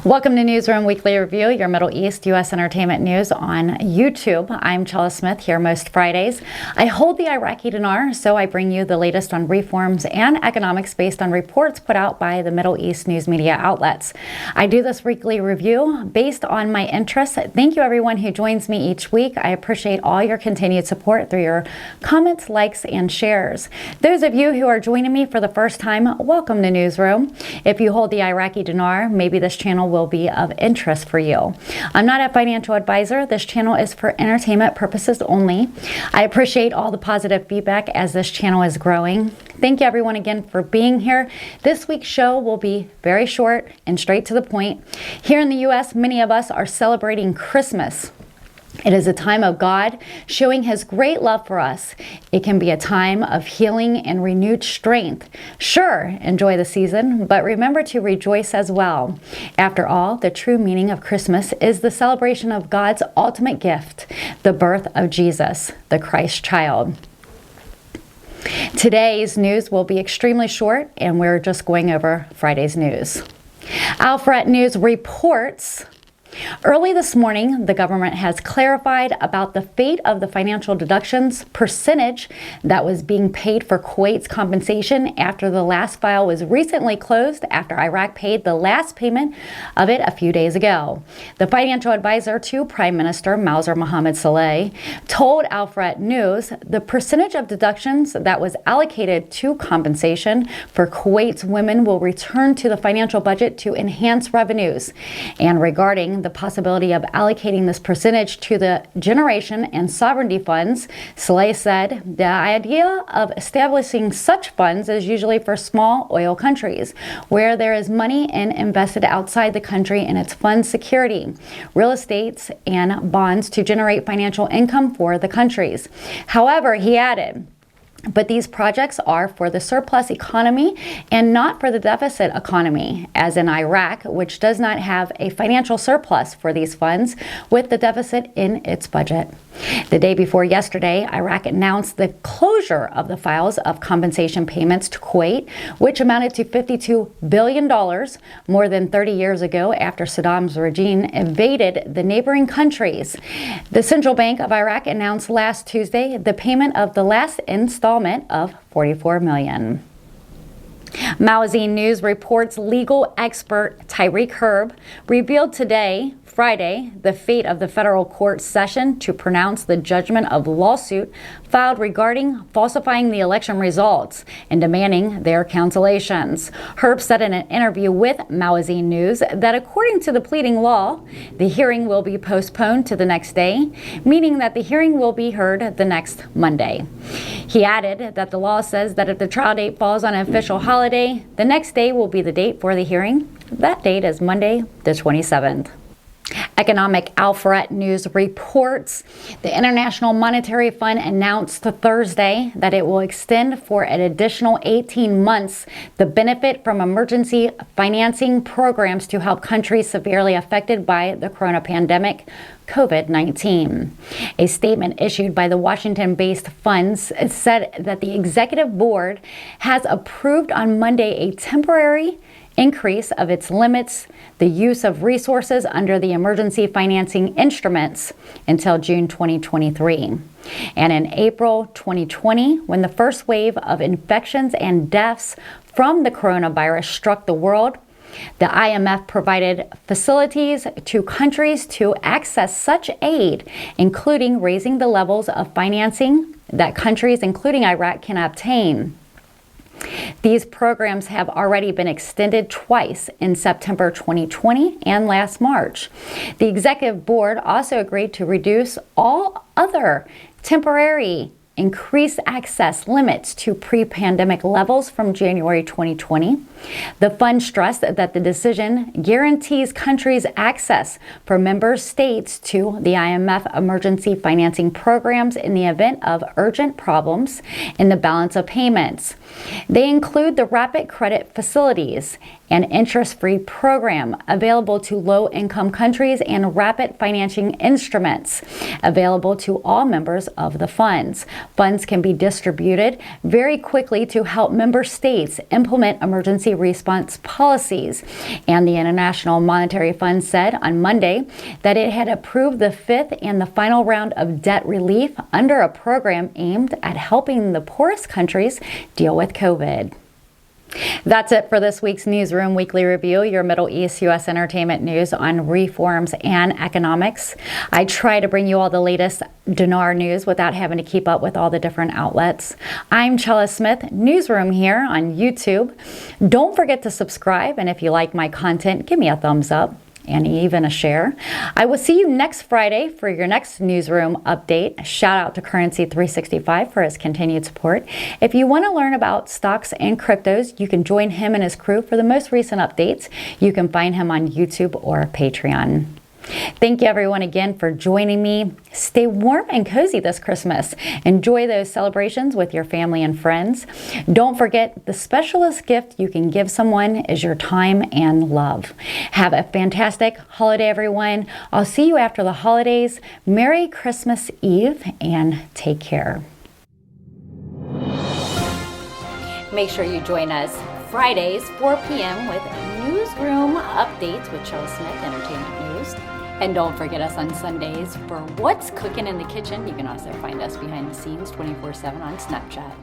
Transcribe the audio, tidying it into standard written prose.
Welcome to Newsroom Weekly Review, your Middle East U.S. entertainment news on YouTube. I'm Chella Smith, here most Fridays. I hold the Iraqi Dinar, so I bring you the latest on reforms and economics based on reports put out by the Middle East news media outlets. I do this weekly review based on my interests. Thank you everyone who joins me each week. I appreciate all your continued support through your comments, likes, and shares. Those of you who are joining me for the first time, welcome to Newsroom. If you hold the Iraqi Dinar, maybe this channel will be of interest for you. I'm not a financial advisor. This channel is for entertainment purposes only. I appreciate all the positive feedback as this channel is growing. Thank you everyone again for being here. This week's show will be very short and straight to the point. Here in the U.S., many of us are celebrating Christmas. It is a time of God showing His great love for us. It can be a time of healing and renewed strength. Sure, enjoy the season, but remember to rejoice as well. After all, the true meaning of Christmas is the celebration of God's ultimate gift, the birth of Jesus, the Christ child. Today's news will be extremely short, and we're just going over Friday's news. Alfred News reports early this morning, the government has clarified about the fate of the financial deductions percentage that was being paid for Kuwait's compensation after the last file was recently closed after Iraq paid the last payment of it a few days ago. The financial advisor to Prime Minister Mauser Mohammed Saleh told Alfred News the percentage of deductions that was allocated to compensation for Kuwait's women will return to the financial budget to enhance revenues. And regarding the possibility of allocating this percentage to the generation and sovereignty funds, Saleh said the idea of establishing such funds is usually for small oil countries, where there is money invested outside the country in its fund security, real estates, and bonds to generate financial income for the countries. However, he added, but these projects are for the surplus economy and not for the deficit economy, as in Iraq, which does not have a financial surplus for these funds with the deficit in its budget. The day before yesterday, Iraq announced the closure of the files of compensation payments to Kuwait, which amounted to $52 billion more than 30 years ago after Saddam's regime invaded the neighboring countries. The Central Bank of Iraq announced last Tuesday the payment of the last installment of $44 million. Magazine News reports legal expert Tyreek Herb revealed today, Friday, the fate of the federal court session to pronounce the judgment of lawsuit filed regarding falsifying the election results and demanding their cancellations. Herb said in an interview with Magazine News that according to the pleading law, the hearing will be postponed to the next day, meaning that the hearing will be heard the next Monday. He added that the law says that if the trial date falls on an official holiday, the next day will be the date for the hearing. That date is Monday, the 27th. Economic Alfred News reports the International Monetary Fund announced Thursday that it will extend for an additional 18 months the benefit from emergency financing programs to help countries severely affected by the corona pandemic, COVID-19. A statement issued by the Washington-based funds said that the executive board has approved on Monday a temporary increase of its limits, the use of resources under the emergency financing instruments until June 2023. And in April 2020, when the first wave of infections and deaths from the coronavirus struck the world, the IMF provided facilities to countries to access such aid, including raising the levels of financing that countries, including Iraq, can obtain. These programs have already been extended twice in September 2020 and last March. The executive board also agreed to reduce all other temporary increased access limits to pre-pandemic levels from January 2020. The fund stressed that the decision guarantees countries access for member states to the IMF emergency financing programs in the event of urgent problems in the balance of payments. They include the rapid credit facilities an interest-free program available to low-income countries and rapid financing instruments available to all members of the funds. Funds can be distributed very quickly to help member states implement emergency response policies. And the International Monetary Fund said on Monday that it had approved the fifth and the final round of debt relief under a program aimed at helping the poorest countries deal with COVID. That's it for this week's Newsroom Weekly Review, your Middle East U.S. entertainment news on reforms and economics. I try to bring you all the latest Dinar news without having to keep up with all the different outlets. I'm Chella Smith, Newsroom here on YouTube. Don't forget to subscribe, and if you like my content, give me a thumbs up and even a share. I will see you next Friday for your next Newsroom update. Shout out to Currency 365 for his continued support. If you want to learn about stocks and cryptos, you can join him and his crew for the most recent updates. You can find him on YouTube or Patreon. Thank you everyone again for joining me. Stay warm and cozy this Christmas. Enjoy those celebrations with your family and friends. Don't forget, the specialist gift you can give someone is your time and love. Have a fantastic holiday, everyone. I'll see you after the holidays. Merry Christmas Eve and take care. Make sure you join us Fridays, 4 p.m. with Newsroom Updates with Chella Smith, Entertainment News. And don't forget us on Sundays for What's Cooking in the Kitchen. You can also find us behind the scenes 24/7 on Snapchat.